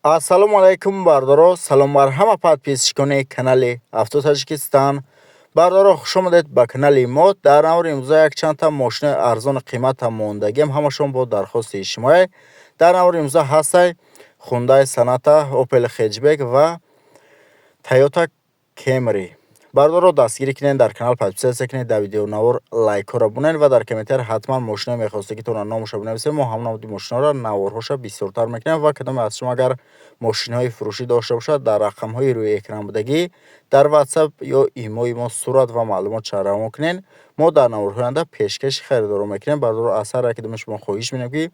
ассалому алайкум бардоро, салом бар ҳама подписчикони канали Авто Таҷикистан. Бардоро хуш омадед ба канали мо. Дар навори имрӯза якчандта мошини арзони қимата мондагиам, ҳамашон бо дархости шумои. Дар навори имрӯза ҳастай Hyundai Sonata, Opel Hatchback ва Toyota Camry. бардоро дастгирӣ кинед, дар канал подписатсия кинед, дар видеонавор лайкҳоро бунед ва дар комментар ҳатман мошине мехостагитонро номаша бинависед. мо ҳам намуди мошинаро наворҳоша бисёртар мекунем ва кадоме аз шумо агар мошинҳои фурӯшӣ дошта бошад, дар рақамҳои рӯи экран будагӣ дар WhatsApp ё имои мо сурат ва маълумот равон кунед. мо дар наворҳои оянда пешкаши харидорро мекунем. бардоро аз ҳар кадоми шумо хоҳиш менам ки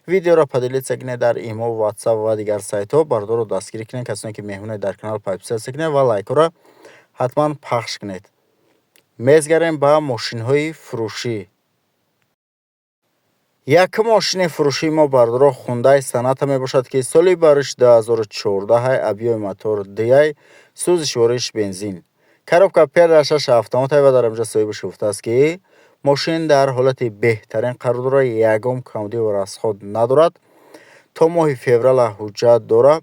видеоро поделитсия кинед дар имо, WhatsApp ва дигар сайтҳо. бардоро дастгирӣ кинед, касоне ки меҳмонед дар канал подписатсия кинед ва лайкҳоро ҳатман пахш кунед. мезгарем ба мошинҳои фурӯшӣ. якум мошини фурӯшии мо бардоро Hyundai Sonata мебошад ки соли бариш 2014 объёми мотор DI, сӯзиш вориш бензин, коробка передашаш автомата ва дар инҷа соҳиби шуфтааст ки мошин дар ҳолати беҳтарин қарор дора, ягон камди ва расход надорад. то моҳи феврала ҳуҷҷат дора.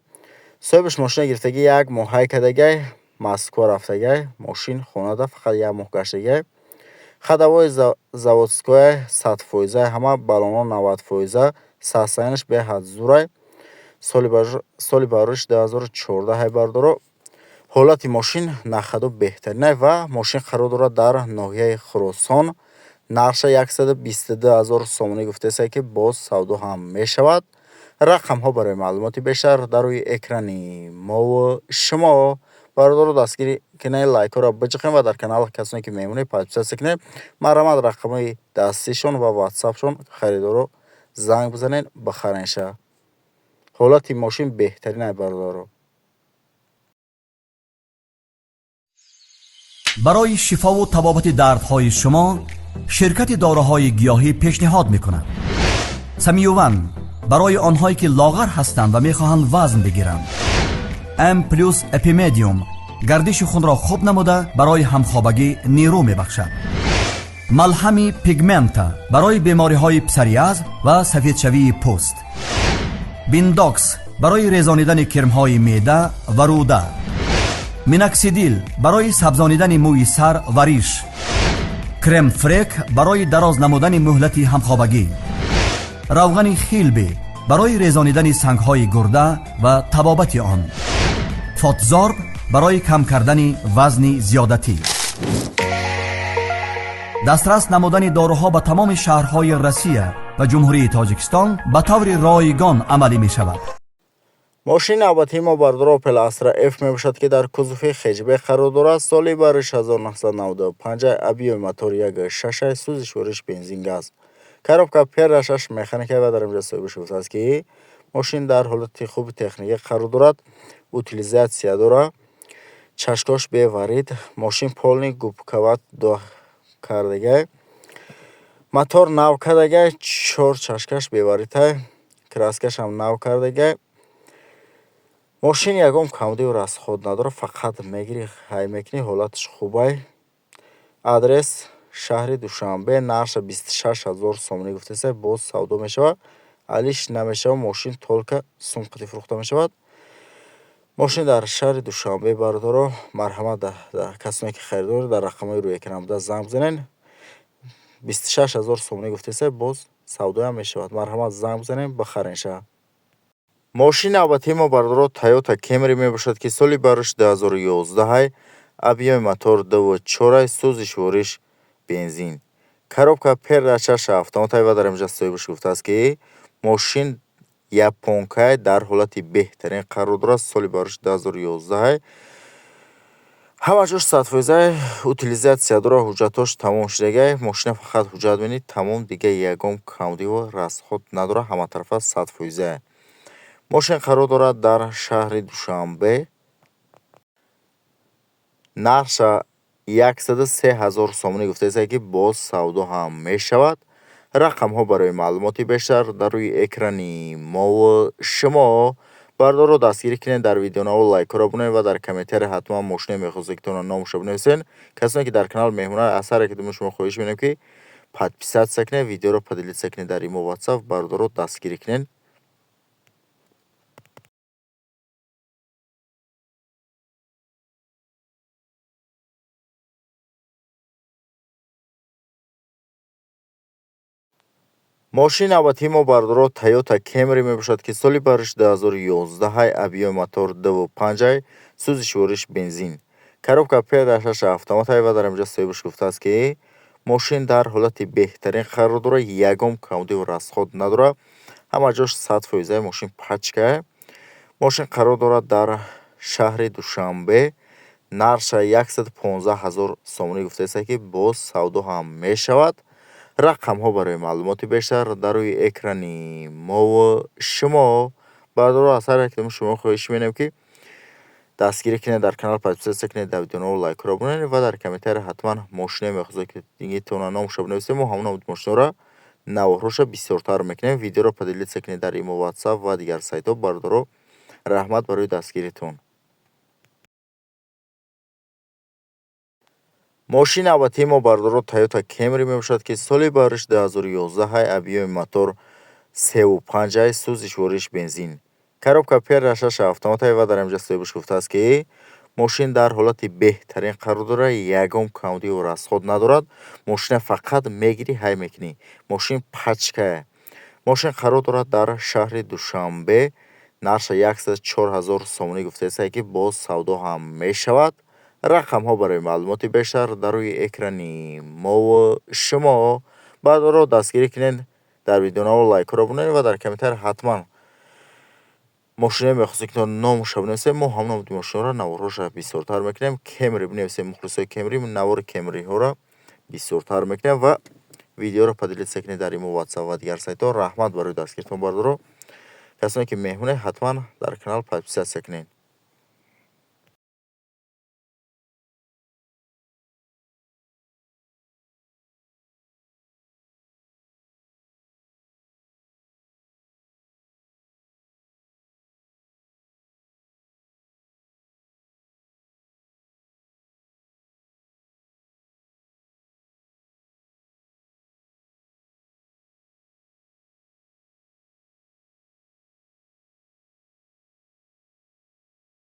соҳибиш мошина гирифтаги як моҳай кардагай, Москва рафтагай, мошин хонада фақат як моҳ гаштагай. хадавои заводское 100%, ҳама баллоно 90%, сасайнаш беҳад зурай. соли бариш 2014 бардоро. ҳолати мошин нахаду беҳтаринай ва мошин қарор дорад дар ноҳияи Хуросон. нарша 122 000 сомонӣ гуфтааст ки боз савдо ҳам мешавад. рақамҳо барои маълумоти бештар дар рӯи экрани мо шумо. бардоро дастгирӣ кинед, лайкҳоро биҷиқем ва дар канал касоне ки мемонед подписатсия кинед. марҳамат, рақамҳои дастишон ва WhatsAppшон харидоро занг бизанед, бихаренша. ҳолати мошин беҳтаринай бардоро. барои шифову табобати дардҳои шумо ширкати дороҳои гиёҳӣ пешниҳод мекунад. Самиюван барои онҳое ки лоғар ҳастанд ва мехоҳанд вазн бигиранд. M+ Epimedium гардиши хунро хуб намуда барои ҳамхобагӣ нерӯ мебахшад. малҳами Pigmenta барои бемориҳои псориаз ва сафедшавии пӯст. Bindokс барои резонидани кирмҳои меъда ва рӯда. Minoxidil барои сабзонидани мӯи сар ва риш. Крем Frek барои дароз намудани муҳлати ҳамхобагӣ. равғани Xilbi барои резонидани сангҳои гурда ва табобати он. Fotzorb барои кам кардани вазни зиёдатӣ. дастрас намудани доруҳо ба тамоми шаҳрҳои Россия ва ҷумҳурии Тоҷикистон ба таври ройгон амалӣ мешавад. мошини навбатии мо бардоро Opel Astra F мебошад ки дар кузуфи Hatchback қарор дорад. соли бариш 1995, объёми мотор 1.6, сӯзиш вориш бензин газ, коробка передашаш механикай ва дар инҷа соҳиби шуфтааст ки мошин дар ҳолати хуби техникӣ қарор дорад. утилизатсия дора. чашкош беварид. мошин полни губковат кардагай. мотор нав кардагай. 4 чашкаш беваридтай. краскаш ҳам нав кардагай. мошин ягон камди ва расход надора, фақат мегирӣ ҳай мекунӣ, ҳолаташ хубай. адрес шаҳри Душанбе, нарша 26 000 сомонӣ гуфтааст, боз савдо мешавад. алиш намешавад, мошин толка сумқати фурӯхта мешавад. мошин дар шаҳри Душанбе бардоро. марҳамат, касоне ки харидор дар рақамҳои рӯи экран буда занг бизанед. 26 000 сомонӣ гуфтааст, боз савдоам мешавад. марҳамат, занг бизанед, бихаренша. мошини навбатии мо бардоро Toyota Camry мебошад ки соли бариш 2011, объёми мотор 2.4, сӯзиш вориш бензин, коробка передачаш автомата ва дар инҷа соҳибиш гуфтааст ки мошин японкай дар ҳолати беҳтарин қарор дорад. соли бариш 2011, ҳама ҷош 100%, утилизатсия дора, ҳуҷҷатош тамом шудагай. мошина фақат ҳуҷҷат бинед тамом, дигар ягон камди ва расход надора, ҳама тарафа 100%. мошин қарор дорад дар шаҳри Душанбе. нарша 103 000 сомонӣ гуфтааст ки боз савдо ҳам мешавад. рақамҳо барои маълумоти бештар дар рӯи экрани мо шумо. бардоро дастгирӣ кинед, дар видеонавор лайкҳоро бунед ва дар комментари ҳатман мошине мехостед ки тона номаша бинависед. касоне ки дар канал меҳмонанд, аз ҳар кадоми шумо хоҳиш менам ки подписатсия кинед, видеоро поделитсия кинед дар имо, WhatsApp. бардоро дастгирӣ кинед. мошин абати мо бардоро Toyota Camry мебошад ки соли бариш 2011 авиои мотор 2.5 сӯзиши вориш бензин. Коробка педашаш автоматаи ва дар инҷо соҳибаш гуфтааст ки мошин дар ҳолати беҳтарин қарор дорад, ягон камудиву расход надорад. Ҳама ҷош 100%. Мошин пачка. мошин қарор дорад дар шаҳри Душанбе. нарша 115,000 сомонӣ гуфтааст ки боз савдо ҳам мешавад. рақамҳо барои маълумоти бештар дар рӯи экрани мо шумо бардоро аз ҳар як шумо хоҳиш менем ки дастгирӣ кунед, дар канал подписатсия кунед, дар видеоно лайкро бинонед ва дар комментария ҳатман мошине мехозед ки дингитона номуша бинависед. мо ҳамон намуди мошинора навороша бисёртар мекунем. видеоро поделитсия кунед дар имо WhatsApp ва дигар сайтҳо. бардоро раҳмат барои дастгиритон. мошини абати мо бардоро Toyota Camry мебошад ки соли бариш 2011 авиои мотор 3.5 сӯзиши вориш бензин. коробка педашаш автоматаи ва дар инҷо соҳибаш гуфтааст ки мошин дар ҳолати беҳтарин қарор дорад, ягон камудиву расход надорад. мошина фақат мегирӣ ҳай мекунӣ. мошин пачка. мошин қарор дорад дар шаҳри Душанбе. нарша 104,000 сомонӣ гуфтааст ки боз савдо ҳам мешавад. рақамҳо барои маълумоти бештар дар рӯи экрани мо шумо бардоро дастгирӣ кунед, дар видеоно лайкро бинонед ва дар комментария ҳатман мошине мехозед ки номуша бинависед. мо ҳамон намуди мошинора навороша бисёртар мекунем. Camry бинависед. мухлисои Camry навори Camryҳоро бисёртар мекунем ва видеоро поделитсия кунед дар имо WhatsApp ва дигар сайтҳо. раҳмат барои дастгиритон. бардоро касоне ки меҳмонед ҳатман дар канал подписатсия кунед.